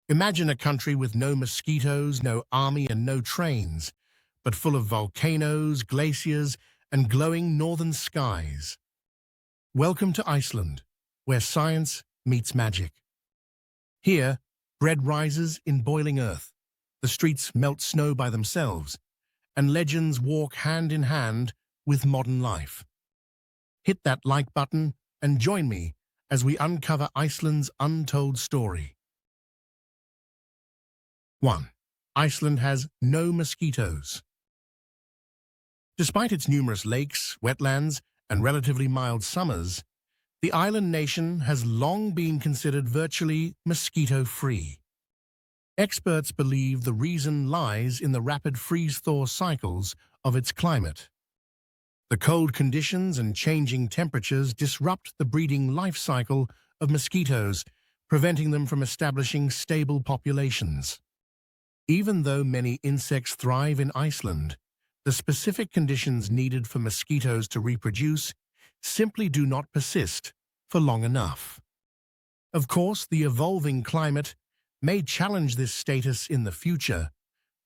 Imagine a country with no mosquitoes, no army, and no trains, but full of volcanoes, glaciers, and glowing northern skies. Welcome to Iceland, where science meets magic. Here, bread rises in boiling earth, the streets melt snow by themselves, and legends walk hand in hand with modern life. Hit that like button and join me as we uncover Iceland's untold story. 1. Iceland has no mosquitoes. Despite its numerous lakes, wetlands, and relatively mild summers, the island nation has long been considered virtually mosquito-free. Experts believe the reason lies in the rapid freeze-thaw cycles of its climate. The cold conditions and changing temperatures disrupt the breeding life cycle of mosquitoes, preventing them from establishing stable populations. Even though many insects thrive in Iceland, the specific conditions needed for mosquitoes to reproduce simply do not persist for long enough. Of course, the evolving climate may challenge this status in the future,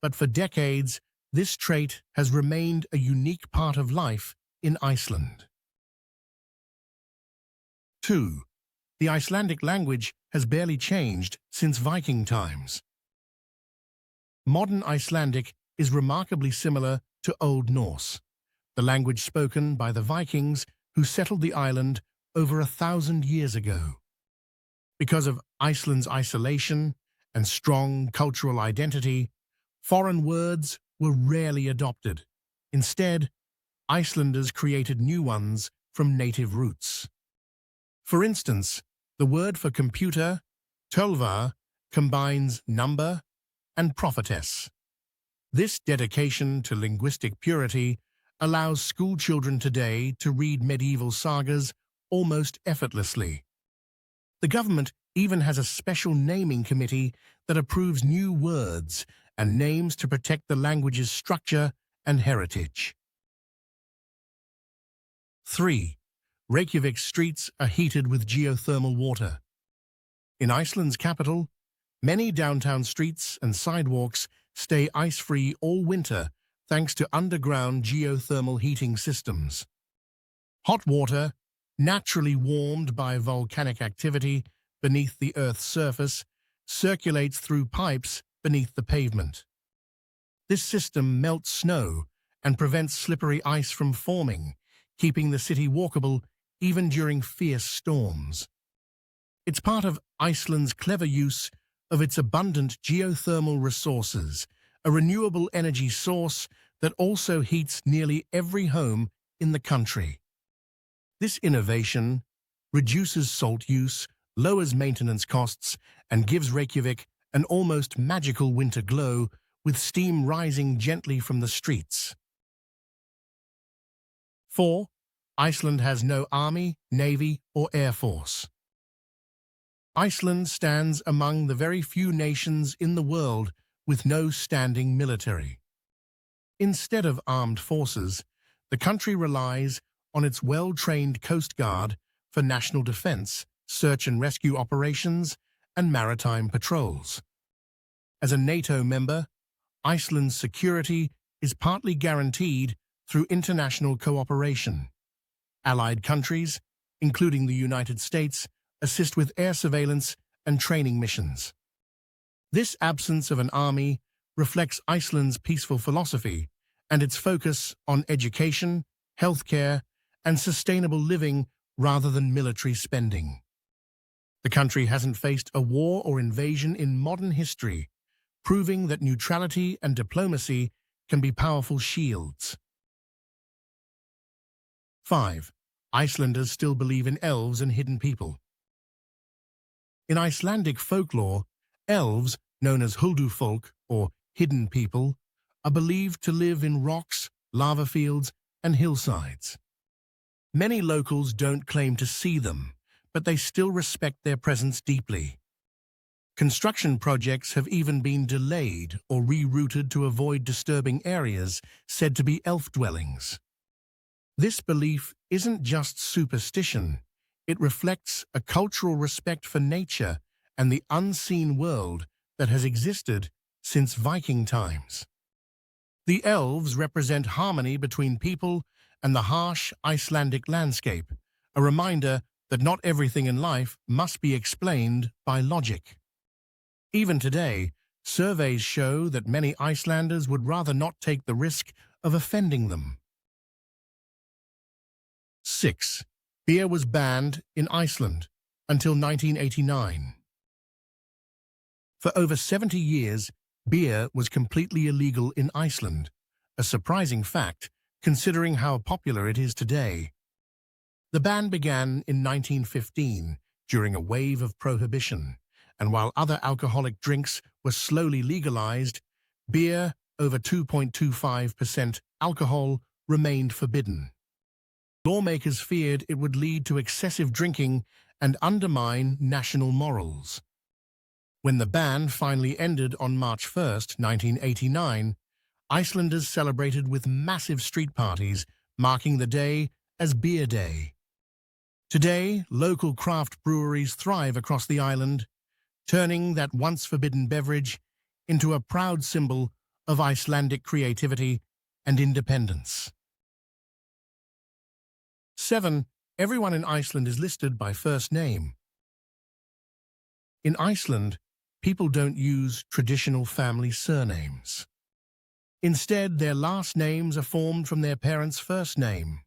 but for decades, this trait has remained a unique part of life in Iceland. 2. The Icelandic language has barely changed since Viking times. Modern Icelandic is remarkably similar to Old Norse, the language spoken by the Vikings who settled the island over 1,000 years ago. Because of Iceland's isolation and strong cultural identity, foreign words were rarely adopted. Instead, Icelanders created new ones from native roots. For instance, the word for computer, tölva, combines number and prophetess. This dedication to linguistic purity allows schoolchildren today to read medieval sagas almost effortlessly. The government even has a special naming committee that approves new words and names to protect the language's structure and heritage. 3. Reykjavik's streets are heated with geothermal water. In Iceland's capital, many downtown streets and sidewalks stay ice-free all winter thanks to underground geothermal heating systems. Hot water, naturally warmed by volcanic activity beneath the Earth's surface, circulates through pipes beneath the pavement. This system melts snow and prevents slippery ice from forming, keeping the city walkable even during fierce storms. It's part of Iceland's clever use of its abundant geothermal resources, a renewable energy source that also heats nearly every home in the country. This innovation reduces salt use, lowers maintenance costs, and gives Reykjavik an almost magical winter glow with steam rising gently from the streets. 4. Iceland has no army, navy, or air force. Iceland stands among the very few nations in the world with no standing military. Instead of armed forces, the country relies on its well-trained Coast Guard for national defense, search and rescue operations, and maritime patrols. As a NATO member, Iceland's security is partly guaranteed through international cooperation. Allied countries, including the United States, assist with air surveillance and training missions. This absence of an army reflects Iceland's peaceful philosophy and its focus on education, healthcare, and sustainable living rather than military spending. The country hasn't faced a war or invasion in modern history, proving that neutrality and diplomacy can be powerful shields. 5. Icelanders still believe in elves and hidden people. In Icelandic folklore, elves, known as huldufolk or hidden people, are believed to live in rocks, lava fields, and hillsides. Many locals don't claim to see them, but they still respect their presence deeply. Construction projects have even been delayed or rerouted to avoid disturbing areas said to be elf dwellings. This belief isn't just superstition, it reflects a cultural respect for nature and the unseen world that has existed since Viking times. The elves represent harmony between people and the harsh Icelandic landscape, a reminder that not everything in life must be explained by logic. Even today, surveys show that many Icelanders would rather not take the risk of offending them. 6. Beer was banned in Iceland until 1989. For over 70 years, beer was completely illegal in Iceland, a surprising fact considering how popular it is today. The ban began in 1915 during a wave of prohibition, and while other alcoholic drinks were slowly legalized, beer, over 2.25% alcohol, remained forbidden. Lawmakers feared it would lead to excessive drinking and undermine national morals. When the ban finally ended on March 1, 1989, Icelanders celebrated with massive street parties, marking the day as Beer Day. Today, local craft breweries thrive across the island, turning that once forbidden beverage into a proud symbol of Icelandic creativity and independence. 7. Everyone in Iceland is listed by first name. In Iceland, people don't use traditional family surnames. Instead, their last names are formed from their parents' first name,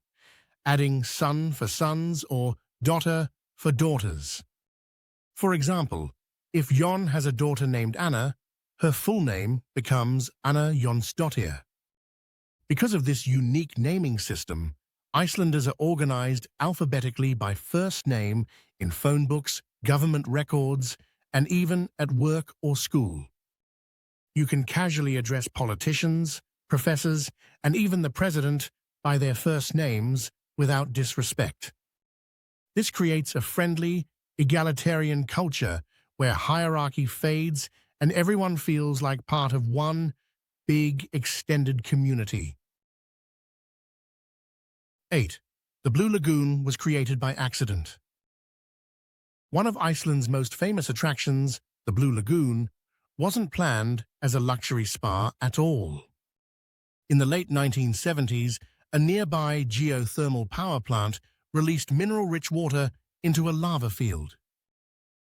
adding son for sons or daughter for daughters. For example, if Jon has a daughter named Anna, her full name becomes Anna Jonsdottir. Because of this unique naming system, Icelanders are organized alphabetically by first name in phone books, government records, and even at work or school. You can casually address politicians, professors, and even the president by their first names without disrespect. This creates a friendly, egalitarian culture where hierarchy fades and everyone feels like part of one big, extended community. 8. The Blue Lagoon was created by accident. One of Iceland's most famous attractions, the Blue Lagoon, wasn't planned as a luxury spa at all. In the late 1970s, a nearby geothermal power plant released mineral-rich water into a lava field.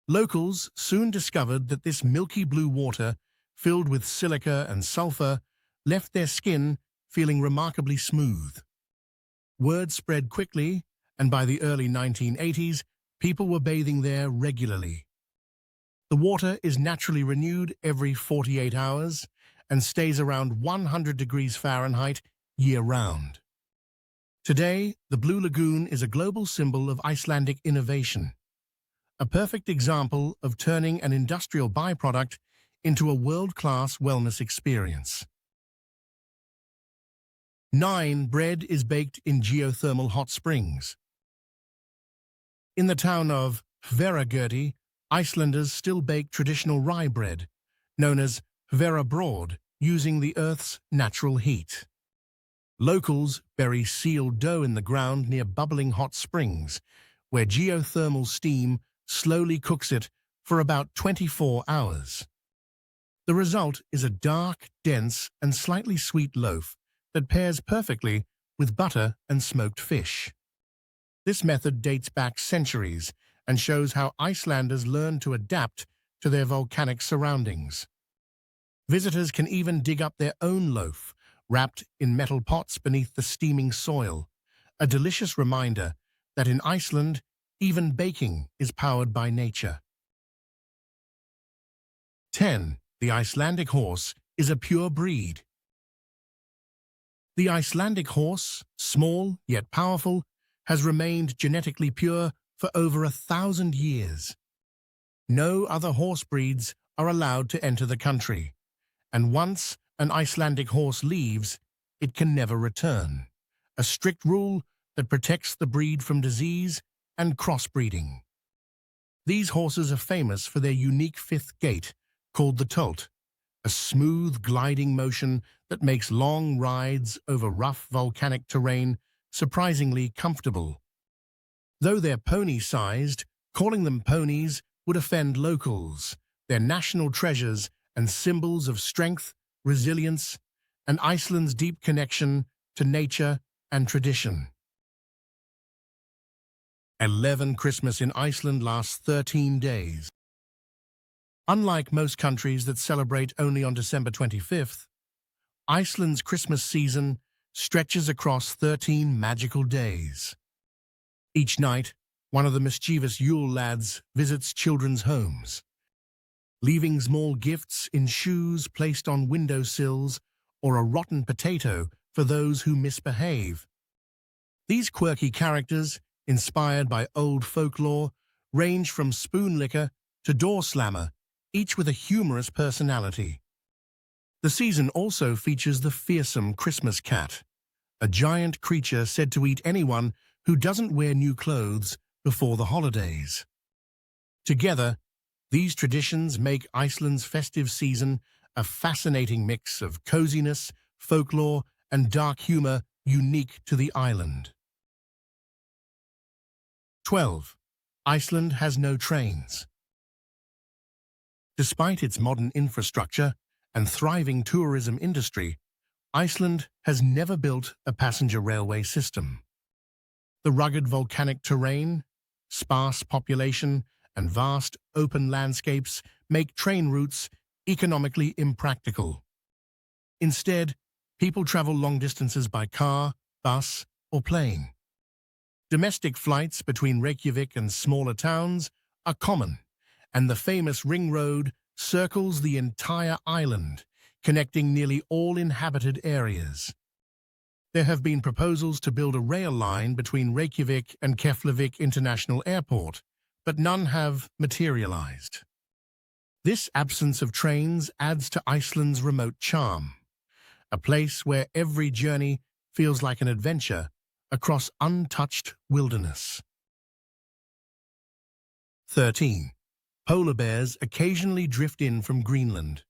Locals soon discovered that this milky blue water, filled with silica and sulfur, left their skin feeling remarkably smooth. Word spread quickly, and by the early 1980s, people were bathing there regularly. The water is naturally renewed every 48 hours and stays around 100 degrees Fahrenheit year-round. Today, the Blue Lagoon is a global symbol of Icelandic innovation, a perfect example of turning an industrial byproduct into a world-class wellness experience. 9. Bread is baked in geothermal hot springs. In the town of Hveragerði, Icelanders still bake traditional rye bread, known as hverabröð, using the Earth's natural heat. Locals bury sealed dough in the ground near bubbling hot springs, where geothermal steam slowly cooks it for about 24 hours. The result is a dark, dense, and slightly sweet loaf that pairs perfectly with butter and smoked fish. This method dates back centuries and shows how Icelanders learned to adapt to their volcanic surroundings. Visitors can even dig up their own loaf, wrapped in metal pots beneath the steaming soil, a delicious reminder that in Iceland, even baking is powered by nature. 10. The Icelandic horse is a pure breed. The Icelandic horse, small yet powerful, has remained genetically pure for over 1,000 years. No other horse breeds are allowed to enter the country, and once an Icelandic horse leaves, it can never return, a strict rule that protects the breed from disease and crossbreeding. These horses are famous for their unique fifth gait, called the tolt, a smooth gliding motion that makes long rides over rough volcanic terrain surprisingly comfortable. Though they're pony-sized, calling them ponies would offend locals, They're national treasures and symbols of strength, resilience, and Iceland's deep connection to nature and tradition. 11. Christmas in Iceland lasts 13 days. Unlike most countries that celebrate only on December 25th, Iceland's Christmas season stretches across 13 magical days. Each night, one of the mischievous Yule Lads visits children's homes, leaving small gifts in shoes placed on windowsills or a rotten potato for those who misbehave. These quirky characters, inspired by old folklore, range from spoon licker to door slammer, each with a humorous personality. The season also features the fearsome Christmas cat, a giant creature said to eat anyone who doesn't wear new clothes before the holidays. Together, these traditions make Iceland's festive season a fascinating mix of coziness, folklore, and dark humor unique to the island. 12. Iceland has no trains. Despite its modern infrastructure and thriving tourism industry, Iceland has never built a passenger railway system. The rugged volcanic terrain, sparse population, and vast open landscapes make train routes economically impractical. Instead, people travel long distances by car, bus, or plane. Domestic flights between Reykjavik and smaller towns are common, and the famous Ring Road circles the entire island, connecting nearly all inhabited areas. There have been proposals to build a rail line between Reykjavik and Keflavik International Airport, but none have materialized. This absence of trains adds to Iceland's remote charm, a place where every journey feels like an adventure across untouched wilderness. 13. Polar bears occasionally drift in from Greenland.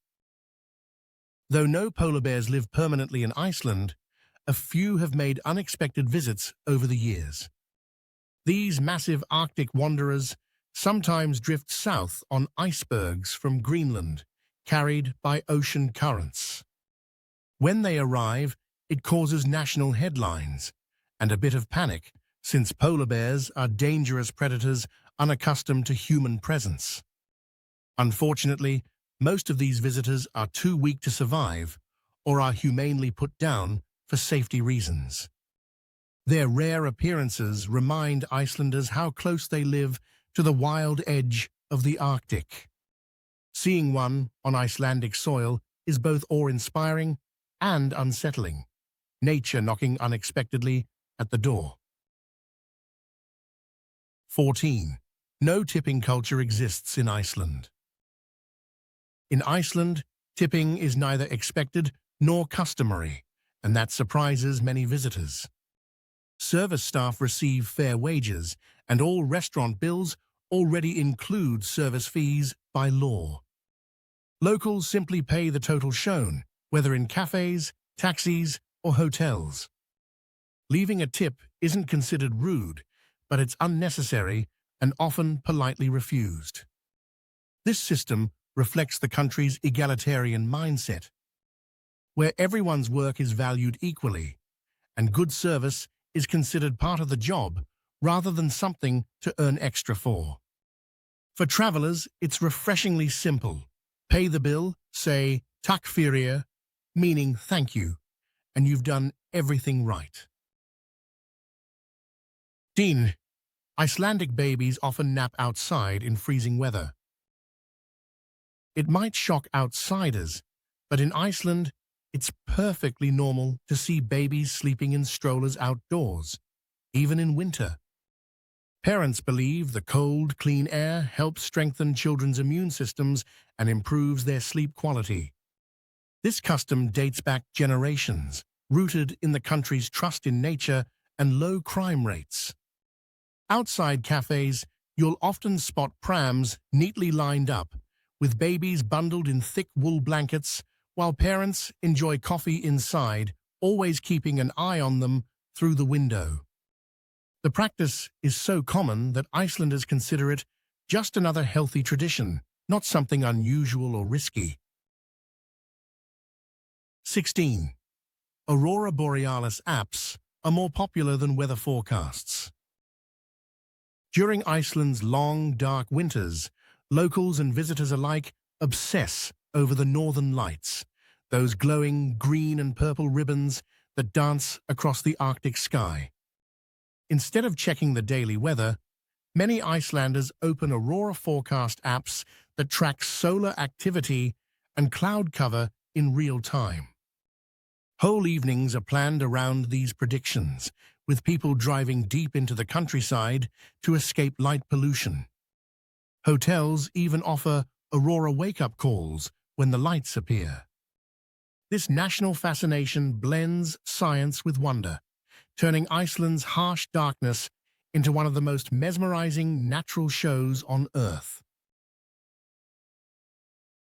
Though no polar bears live permanently in Iceland, a few have made unexpected visits over the years. These massive Arctic wanderers sometimes drift south on icebergs from Greenland, carried by ocean currents. When they arrive, it causes national headlines and a bit of panic, since polar bears are dangerous predators unaccustomed to human presence. Unfortunately, most of these visitors are too weak to survive or are humanely put down for safety reasons. Their rare appearances remind Icelanders how close they live to the wild edge of the Arctic. Seeing one on Icelandic soil is both awe-inspiring and unsettling, nature knocking unexpectedly at the door. 14. No tipping culture exists in Iceland. In Iceland, tipping is neither expected nor customary, and that surprises many visitors. Service staff receive fair wages, and all restaurant bills already include service fees by law. Locals simply pay the total shown, whether in cafes, taxis, or hotels. Leaving a tip isn't considered rude, but it's unnecessary and often politely refused. This system reflects the country's egalitarian mindset, where everyone's work is valued equally, and good service is considered part of the job rather than something to earn extra for. For travelers, it's refreshingly simple. Pay the bill, say "Takk fyrir," meaning thank you, and you've done everything right. 15. Icelandic babies often nap outside in freezing weather. It might shock outsiders, but in Iceland, it's perfectly normal to see babies sleeping in strollers outdoors, even in winter. Parents believe the cold, clean air helps strengthen children's immune systems and improves their sleep quality. This custom dates back generations, rooted in the country's trust in nature and low crime rates. Outside cafes, you'll often spot prams neatly lined up, with babies bundled in thick wool blankets, while parents enjoy coffee inside, always keeping an eye on them through the window. The practice is so common that Icelanders consider it just another healthy tradition, not something unusual or risky. 16. Aurora borealis apps are more popular than weather forecasts. During Iceland's long, dark winters, locals and visitors alike obsess over the northern lights, those glowing green and purple ribbons that dance across the Arctic sky. Instead of checking the daily weather, many Icelanders open aurora forecast apps that track solar activity and cloud cover in real time. Whole evenings are planned around these predictions, with people driving deep into the countryside to escape light pollution. Hotels even offer aurora wake-up calls when the lights appear. This national fascination blends science with wonder, turning Iceland's harsh darkness into one of the most mesmerizing natural shows on Earth.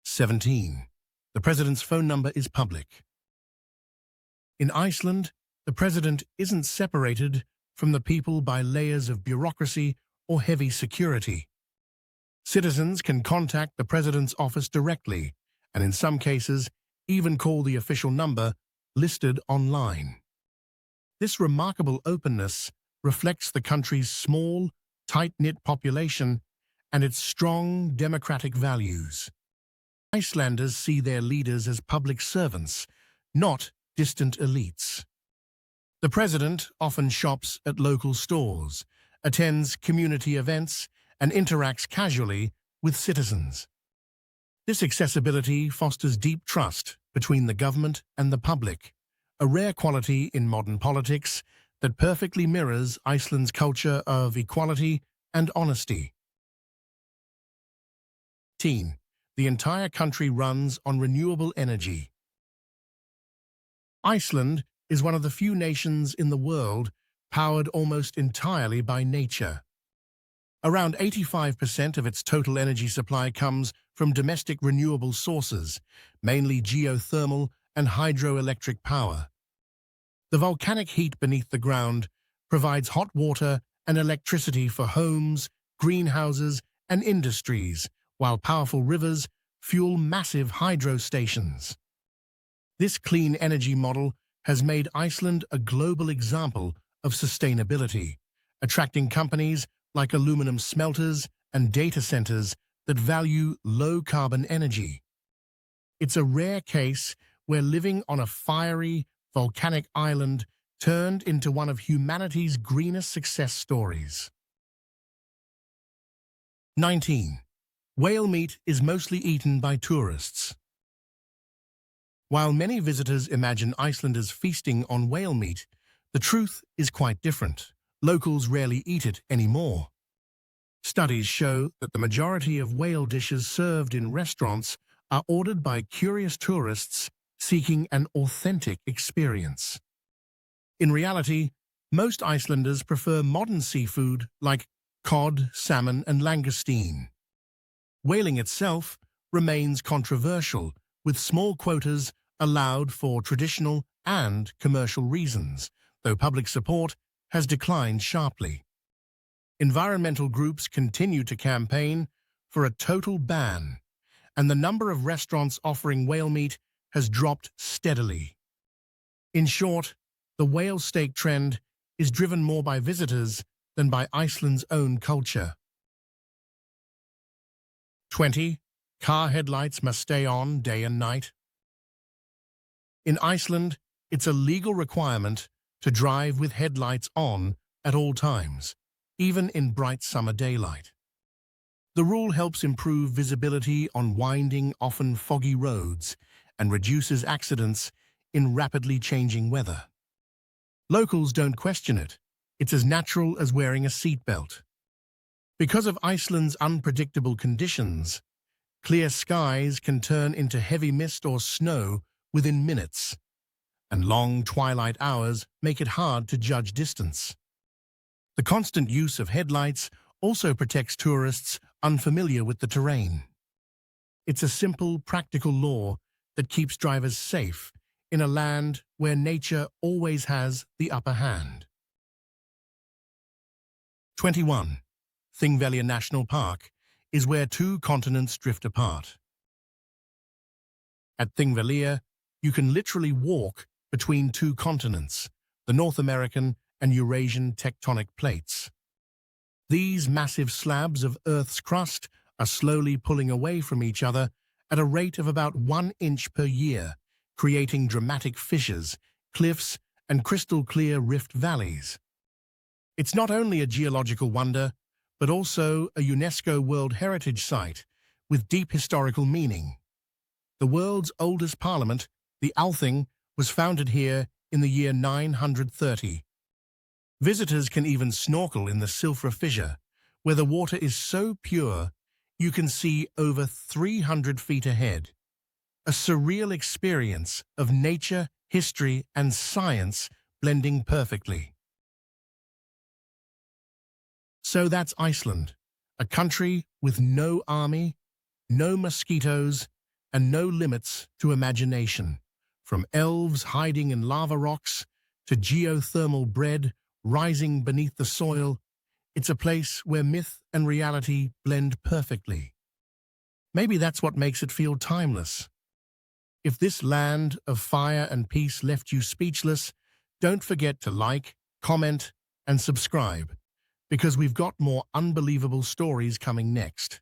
17. The president's phone number is public. In Iceland, the president isn't separated from the people by layers of bureaucracy or heavy security. Citizens can contact the president's office directly, and in some cases, even call the official number listed online. This remarkable openness reflects the country's small, tight-knit population and its strong democratic values. Icelanders see their leaders as public servants, not distant elites. The president often shops at local stores, attends community events, and interacts casually with citizens. This accessibility fosters deep trust between the government and the public, a rare quality in modern politics that perfectly mirrors Iceland's culture of equality and honesty. 18. The entire country runs on renewable energy. Iceland is one of the few nations in the world powered almost entirely by nature. Around 85% of its total energy supply comes from domestic renewable sources, mainly geothermal and hydroelectric power. The volcanic heat beneath the ground provides hot water and electricity for homes, greenhouses, and industries, while powerful rivers fuel massive hydro stations. This clean energy model has made Iceland a global example of sustainability, attracting companies like aluminum smelters and data centers that value low-carbon energy. It's a rare case where living on a fiery, volcanic island turned into one of humanity's greenest success stories. 19. Whale meat is mostly eaten by tourists. While many visitors imagine Icelanders feasting on whale meat, the truth is quite different. Locals rarely eat it anymore. Studies show that the majority of whale dishes served in restaurants are ordered by curious tourists seeking an authentic experience. In reality, most Icelanders prefer modern seafood like cod, salmon, and langoustine. Whaling itself remains controversial, with small quotas allowed for traditional and commercial reasons, though public support has declined sharply. Environmental groups continue to campaign for a total ban, and the number of restaurants offering whale meat has dropped steadily. In short, the whale steak trend is driven more by visitors than by Iceland's own culture. 20. Car headlights must stay on day and night. In Iceland, it's a legal requirement to drive with headlights on at all times, even in bright summer daylight. The rule helps improve visibility on winding, often foggy roads and reduces accidents in rapidly changing weather. Locals don't question it. It's as natural as wearing a seatbelt. Because of Iceland's unpredictable conditions, clear skies can turn into heavy mist or snow within minutes, and long twilight hours make it hard to judge distance. The constant use of headlights also protects tourists unfamiliar with the terrain. It's a simple, practical law that keeps drivers safe in a land where nature always has the upper hand. 21. Thingvellir National Park is where two continents drift apart. At Thingvellir, you can literally walk between two continents, the North American and Eurasian tectonic plates. These massive slabs of Earth's crust are slowly pulling away from each other at a rate of about 1 inch per year, creating dramatic fissures, cliffs, and crystal-clear rift valleys. It's not only a geological wonder, but also a UNESCO World Heritage Site with deep historical meaning. The world's oldest parliament, the Althing, was founded here in the year 930. Visitors can even snorkel in the Silfra Fissure, where the water is so pure you can see over 300 feet ahead. A surreal experience of nature, history, and science blending perfectly. So that's Iceland, a country with no army, no mosquitoes, and no limits to imagination. From elves hiding in lava rocks to geothermal bread rising beneath the soil, it's a place where myth and reality blend perfectly. Maybe that's what makes it feel timeless. If this land of fire and peace left you speechless, don't forget to like, comment, and subscribe, because we've got more unbelievable stories coming next.